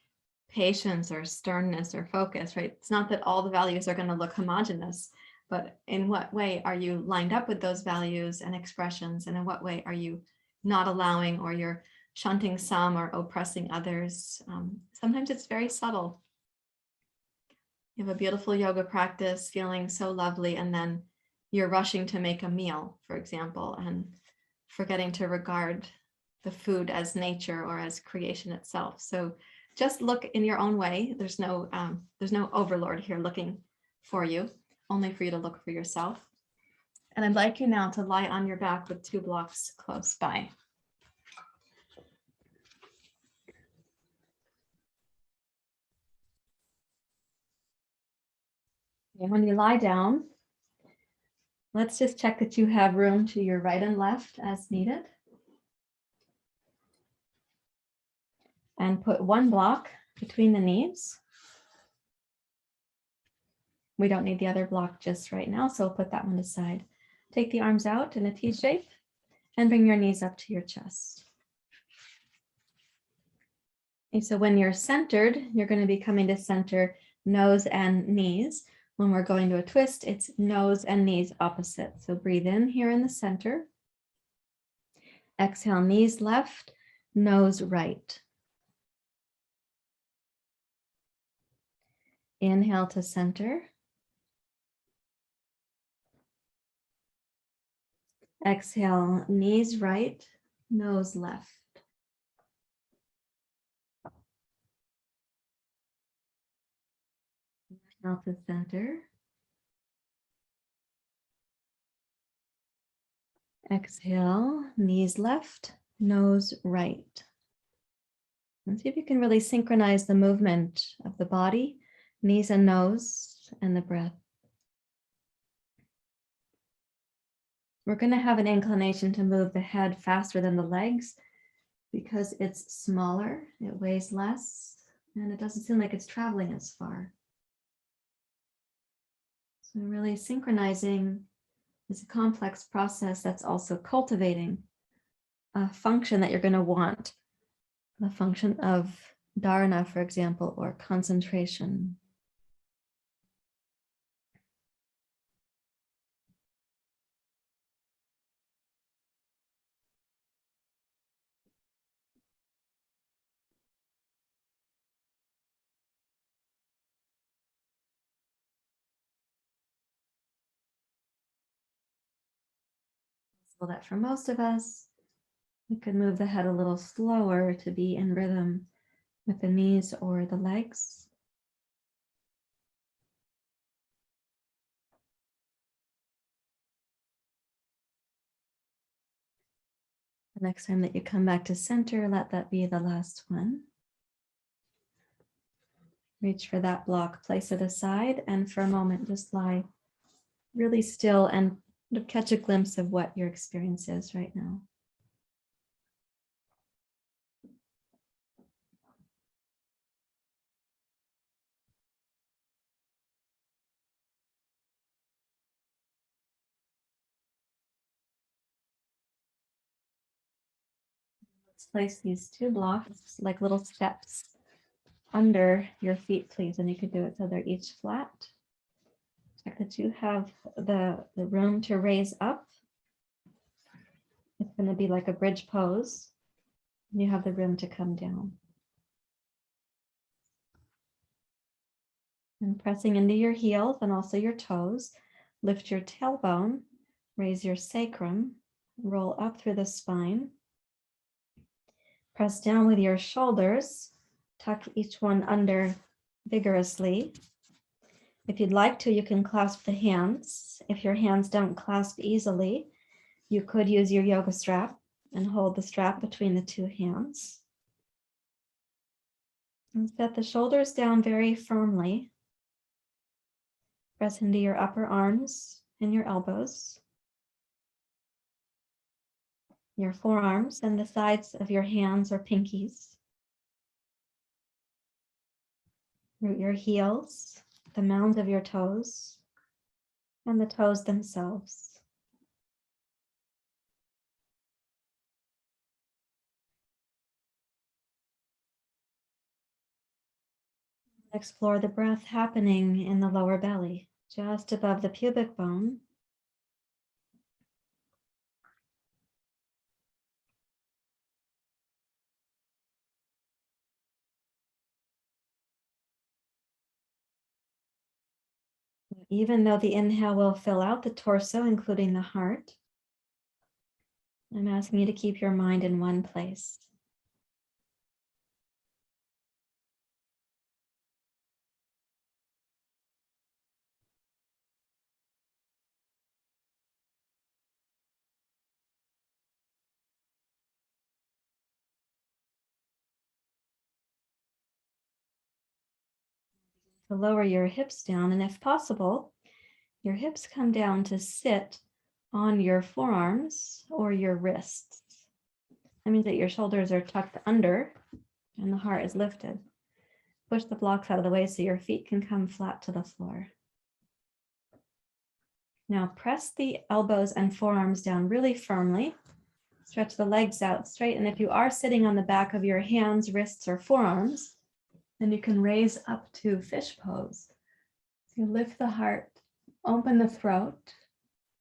patience or sternness or focus, right? It's not that all the values are going to look homogenous, but in what way are you lined up with those values and expressions? And in what way are you not allowing, or you're shunting some or oppressing others? Sometimes it's very subtle. You have a beautiful yoga practice, feeling so lovely, and then you're rushing to make a meal, for example, and forgetting to regard the food as nature or as creation itself. So just look in your own way. There's no overlord here looking for you, only for you to look for yourself. And I'd like you now to lie on your back with 2 blocks close by. And when you lie down, let's just check that you have room to your right and left as needed. And put 1 block between the knees. We don't need the other block just right now, so we'll put that one aside. Take the arms out in a T shape and bring your knees up to your chest. Okay, so when you're centered, you're going to be coming to center nose and knees. When we're going to a twist, it's nose and knees opposite. So breathe in here in the center. Exhale, knees left, nose right. Inhale to center. Exhale, knees right, nose left. Inhale to center. Exhale, knees left, nose right. And see if you can really synchronize the movement of the body, knees and nose, and the breath. We're going to have an inclination to move the head faster than the legs because it's smaller, it weighs less, and it doesn't seem like it's traveling as far. So really synchronizing is a complex process that's also cultivating a function that you're going to want, the function of dharana, for example, or concentration. Well, that for most of us, You could move the head a little slower to be in rhythm with the knees or the legs. The next time that you come back to center, let that be the last one. Reach for that block, place it aside, and for a moment, just lie really still and catch a glimpse of what your experience is right now. Let's place these two blocks like little steps under your feet, please. And you could do it so they're each flat. Check that you have the room to raise up. It's going to be like a bridge pose. You have the room to come down. And pressing into your heels and also your toes, lift your tailbone, raise your sacrum, roll up through the spine. Press down with your shoulders, tuck each one under vigorously. If you'd like to, you can clasp the hands. If your hands don't clasp easily, you could use your yoga strap and hold the strap between the two hands. And set the shoulders down very firmly. Press into your upper arms and your elbows, your forearms and the sides of your hands or pinkies. Root your heels, the mounds of your toes, and the toes themselves. Explore the breath happening in the lower belly, just above the pubic bone. Even though the inhale will fill out the torso, including the heart, I'm asking you to keep your mind in one place. To lower your hips down, and if possible, your hips come down to sit on your forearms or your wrists. That means that your shoulders are tucked under and the heart is lifted. Push the blocks out of the way so your feet can come flat to the floor. Now press the elbows and forearms down really firmly. Stretch the legs out straight. And if you are sitting on the back of your hands, wrists, or forearms, then you can raise up to fish pose. So you lift the heart, open the throat.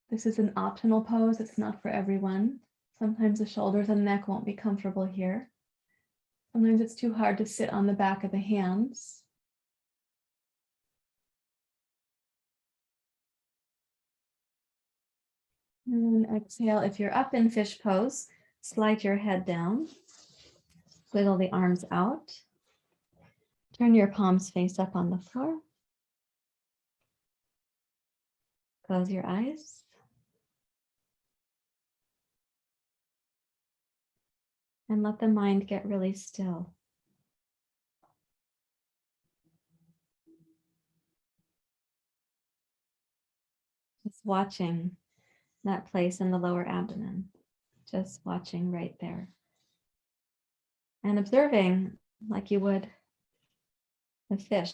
This is an optional pose. It's not for everyone. Sometimes the shoulders and neck won't be comfortable here. Sometimes it's too hard to sit on the back of the hands. And exhale. If you're up in fish pose, slide your head down. Wiggle the arms out. Turn your palms face up on the floor. Close your eyes. And let the mind get really still. Just watching that place in the lower abdomen. Just watching right there. And observing like you would the fish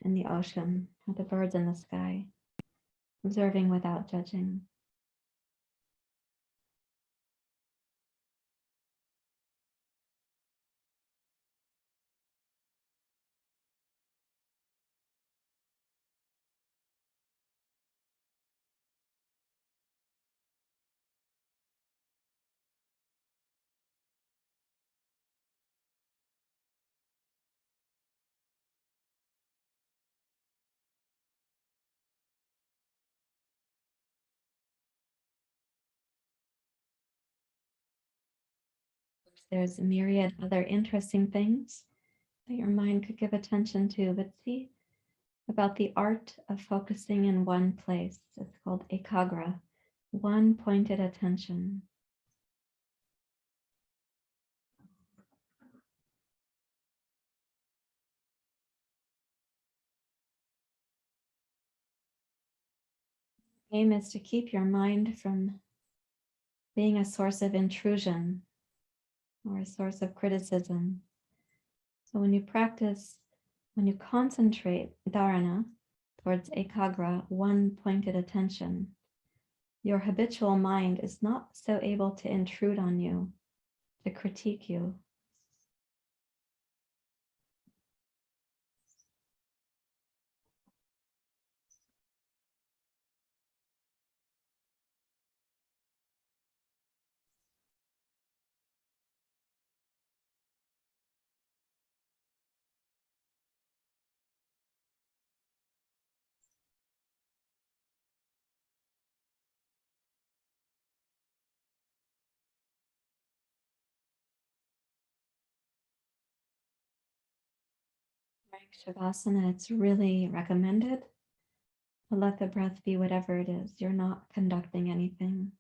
in the ocean or the birds in the sky. Observing without judging. there's a myriad other interesting things that your mind could give attention to, but see about the art of focusing in one place. It's called ekagra, one pointed attention. The aim is to keep your mind from being a source of intrusion or a source of criticism. So when you practice, when you concentrate dharana towards ekagra, one pointed attention, your habitual mind is not so able to intrude on you, to critique you. Vrksasana, it's really recommended to let the breath be whatever it is. You're not conducting anything.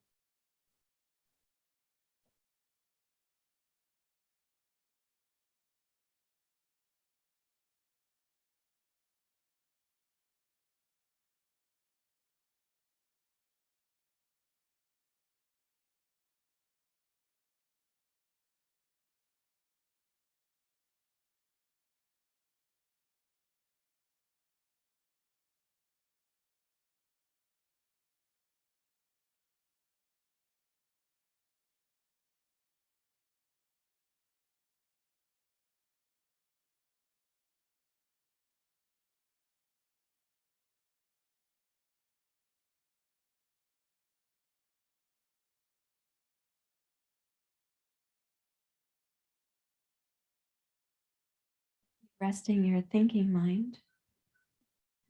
Resting your thinking mind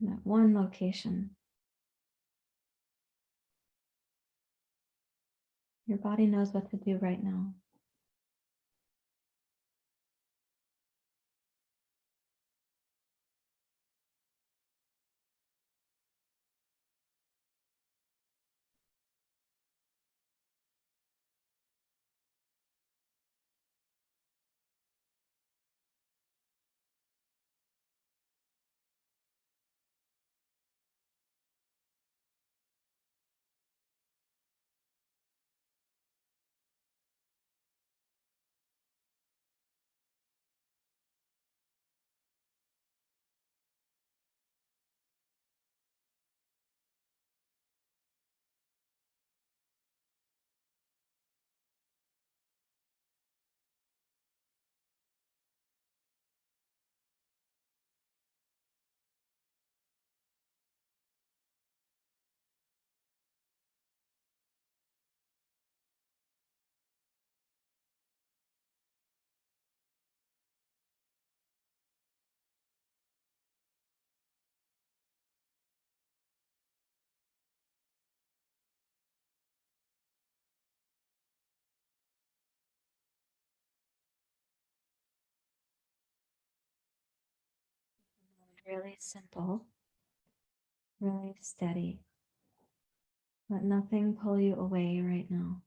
in that one location. Your body knows what to do right now. Really simple, really steady. Let nothing pull you away right now.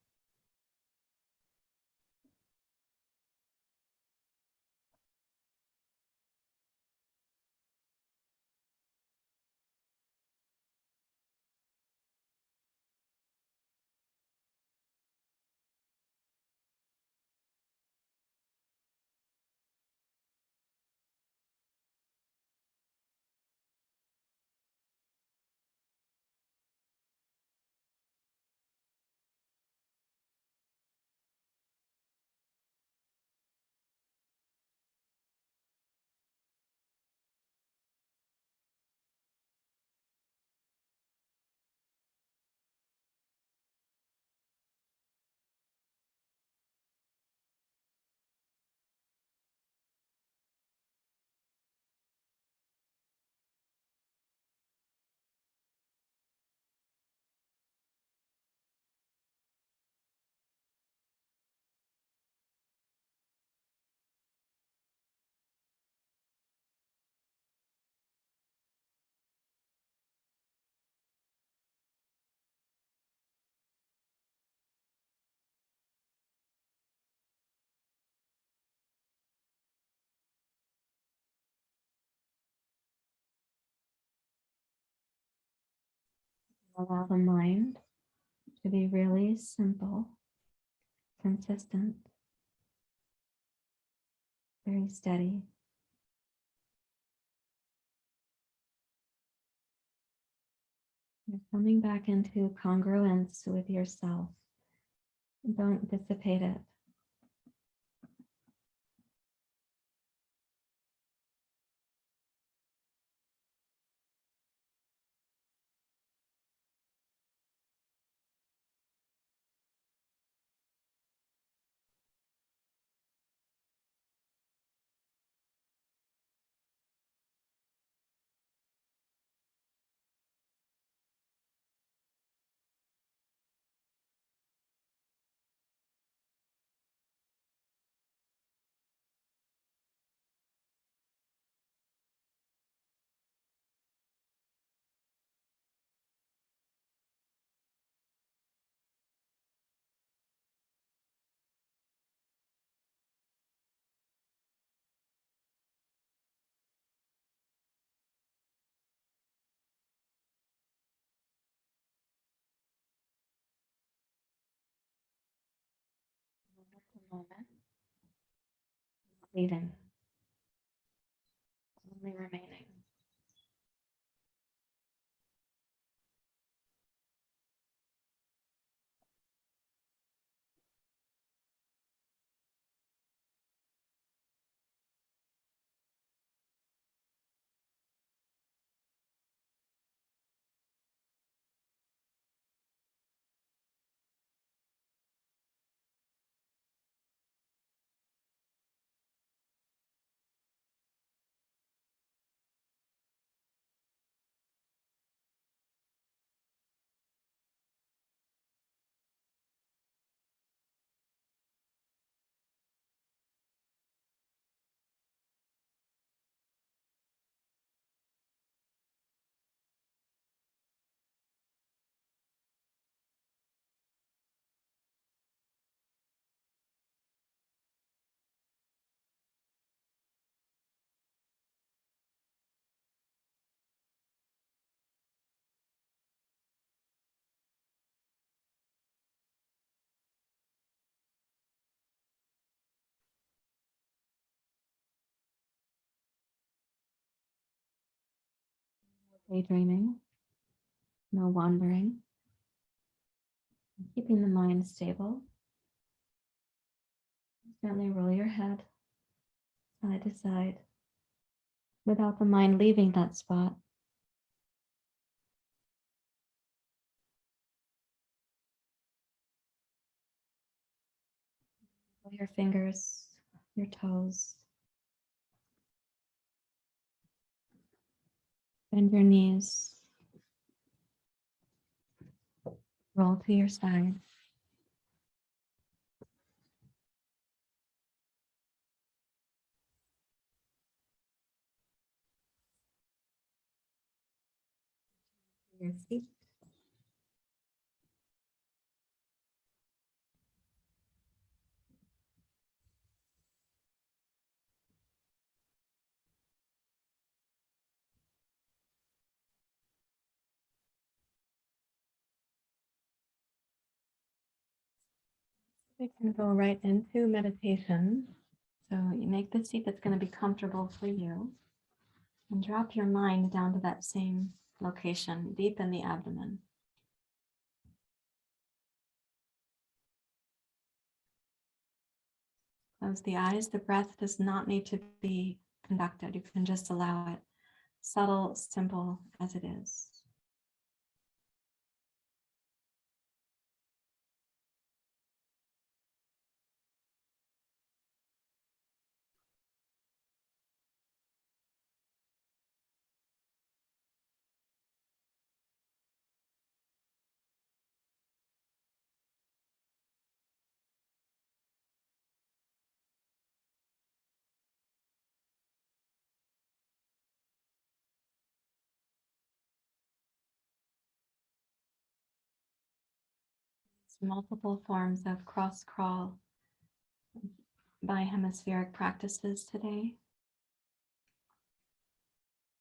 Allow the mind to be really simple, consistent, very steady. You're coming back into congruence with yourself. Don't dissipate it. At the moment, leading, only remaining. Daydreaming, no wandering, keeping the mind stable. Gently roll your head side to side without the mind leaving that spot. Roll your fingers, your toes. Bend your knees. Roll to your side. Your feet. We can go right into meditation. So you make the seat that's going to be comfortable for you and drop your mind down to that same location, deep in the abdomen. Close the eyes. The breath does not need to be conducted. You can just allow it, subtle, simple as it is. Multiple forms of cross crawl by hemispheric practices today.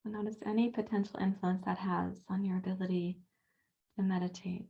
So notice any potential influence that has on your ability to meditate.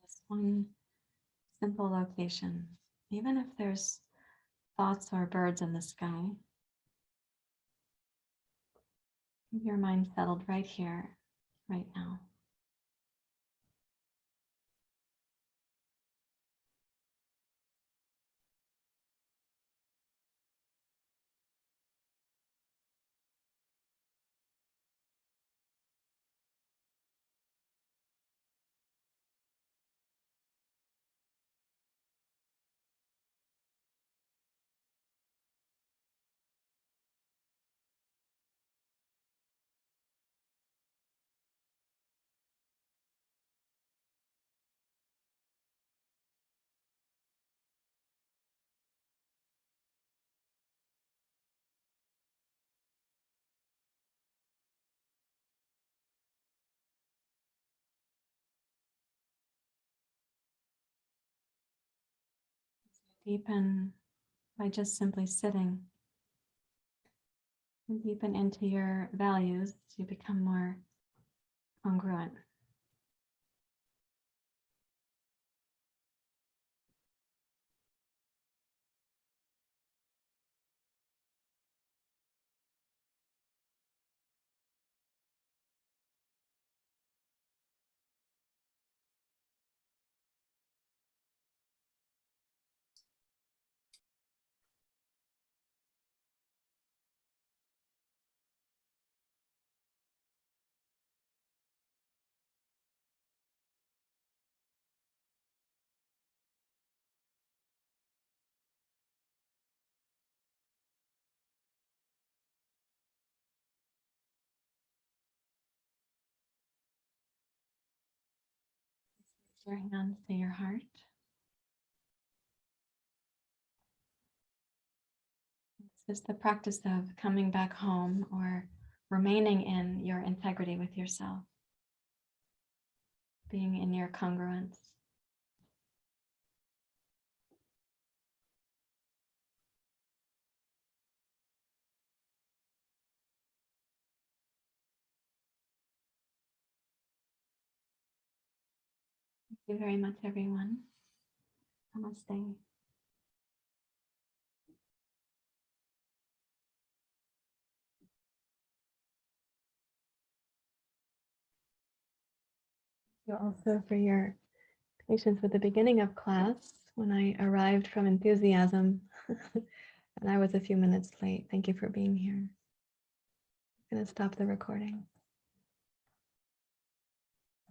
Just one simple location, even if there's thoughts or birds in the sky, keep your mind settled right here, right now. Deepen by just simply sitting. And deepen into your values, you become more congruent. Your hands to your heart. This is the practice of coming back home or remaining in your integrity with yourself, being in your congruence. Thank you very much, everyone. Namaste. Thank you also for your patience with the beginning of class when I arrived from enthusiasm and I was a few minutes late. Thank you for being here. I'm going to stop the recording.